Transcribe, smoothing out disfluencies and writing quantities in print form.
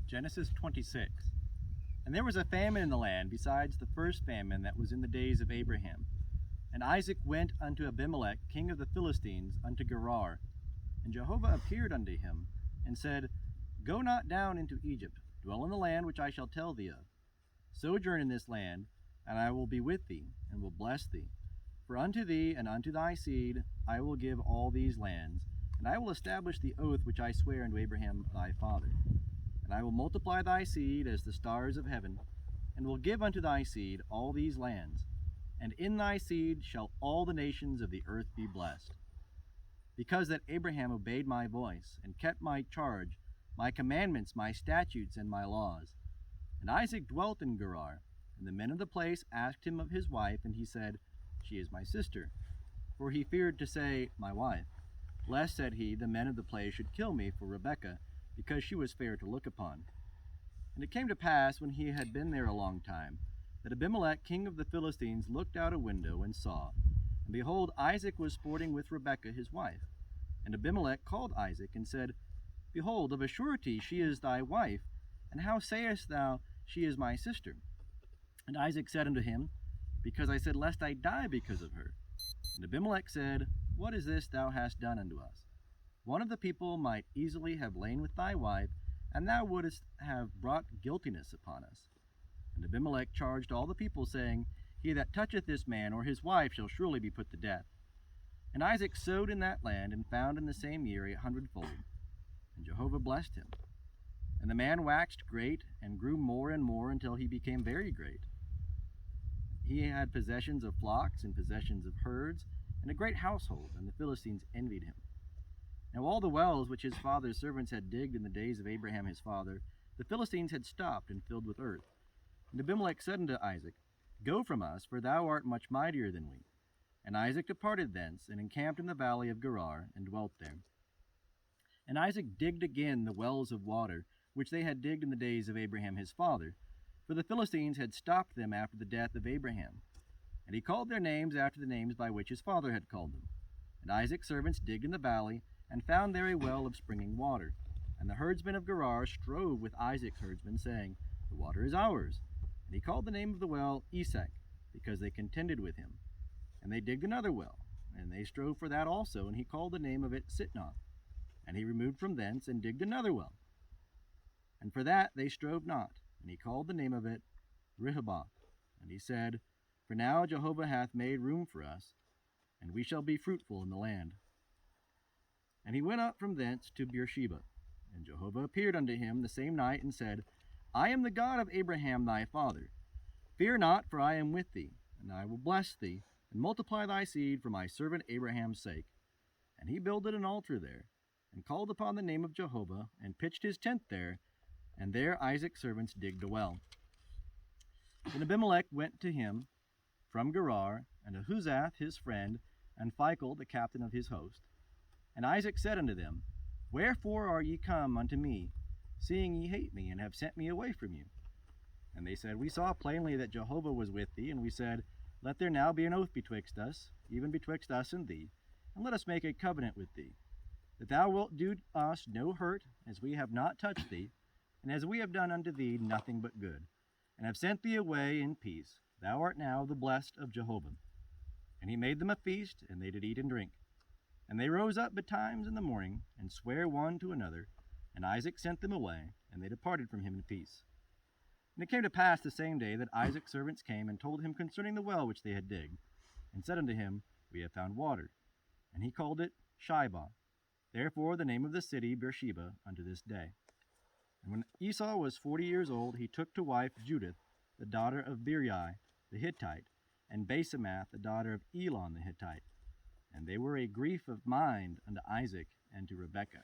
Genesis 26. And there was a famine in the land besides the first famine that was in the days of Abraham. And Isaac went unto Abimelech, king of the Philistines, unto Gerar. And Jehovah appeared unto him, and said, Go not down into Egypt, dwell in the land which I shall tell thee of. Sojourn in this land, and I will be with thee, and will bless thee. For unto thee and unto thy seed I will give all these lands, and I will establish the oath which I swear unto Abraham thy father. And I will multiply thy seed as the stars of heaven, and will give unto thy seed all these lands, and in thy seed shall all the nations of the earth be blessed. Because that Abraham obeyed my voice, and kept my charge, my commandments, my statutes, and my laws. And Isaac dwelt in Gerar, and the men of the place asked him of his wife, and he said, She is my sister. For he feared to say, My wife, lest, said he, the men of the place should kill me for Rebekah, because she was fair to look upon. And it came to pass, when he had been there a long time, that Abimelech, king of the Philistines, looked out a window and saw, and behold, Isaac was sporting with Rebekah his wife. And Abimelech called Isaac, and said, Behold, of a surety she is thy wife, and how sayest thou, She is my sister? And Isaac said unto him, Because I said, Lest I die because of her. And Abimelech said, What is this thou hast done unto us? One of the people might easily have lain with thy wife, and thou wouldest have brought guiltiness upon us. And Abimelech charged all the people, saying, He that toucheth this man or his wife shall surely be put to death. And Isaac sowed in that land, and found in the same year 100-fold. And Jehovah blessed him. And the man waxed great, and grew more and more, until he became very great. He had possessions of flocks, and possessions of herds, and a great household, and the Philistines envied him. Now all the wells which his father's servants had digged in the days of Abraham his father, the Philistines had stopped and filled with earth. And Abimelech said unto Isaac, Go from us, for thou art much mightier than we. And Isaac departed thence, and encamped in the valley of Gerar, and dwelt there. And Isaac digged again the wells of water, which they had digged in the days of Abraham his father, for the Philistines had stopped them after the death of Abraham. And he called their names after the names by which his father had called them. And Isaac's servants digged in the valley, and found there a well of springing water. And the herdsmen of Gerar strove with Isaac's herdsmen, saying, The water is ours. And he called the name of the well Esek, because they contended with him. And they digged another well, and they strove for that also, and he called the name of it Sitnah. And he removed from thence, and digged another well. And for that they strove not, and he called the name of it Rehoboth. And he said, For now Jehovah hath made room for us, and we shall be fruitful in the land. And he went up from thence to Beersheba. And Jehovah appeared unto him the same night, and said, I am the God of Abraham thy father. Fear not, for I am with thee, and I will bless thee, and multiply thy seed for my servant Abraham's sake. And he builded an altar there, and called upon the name of Jehovah, and pitched his tent there, and there Isaac's servants digged a well. Then Abimelech went to him from Gerar, and Ahuzath his friend, and Phicol the captain of his host. And Isaac said unto them, Wherefore are ye come unto me, seeing ye hate me, and have sent me away from you? And they said, We saw plainly that Jehovah was with thee, and we said, Let there now be an oath betwixt us, even betwixt us and thee, and let us make a covenant with thee, that thou wilt do us no hurt, as we have not touched thee, and as we have done unto thee nothing but good, and have sent thee away in peace. Thou art now the blessed of Jehovah. And he made them a feast, and they did eat and drink. And they rose up betimes in the morning, and sware one to another, and Isaac sent them away, and they departed from him in peace. And it came to pass the same day that Isaac's servants came and told him concerning the well which they had digged, and said unto him, We have found water. And he called it Shibah. Therefore the name of the city Beersheba unto this day. And when Esau was 40 years old, he took to wife Judith, the daughter of Beeri the Hittite, and Basemath, the daughter of Elon the Hittite. And they were a grief of mind unto Isaac and to Rebekah.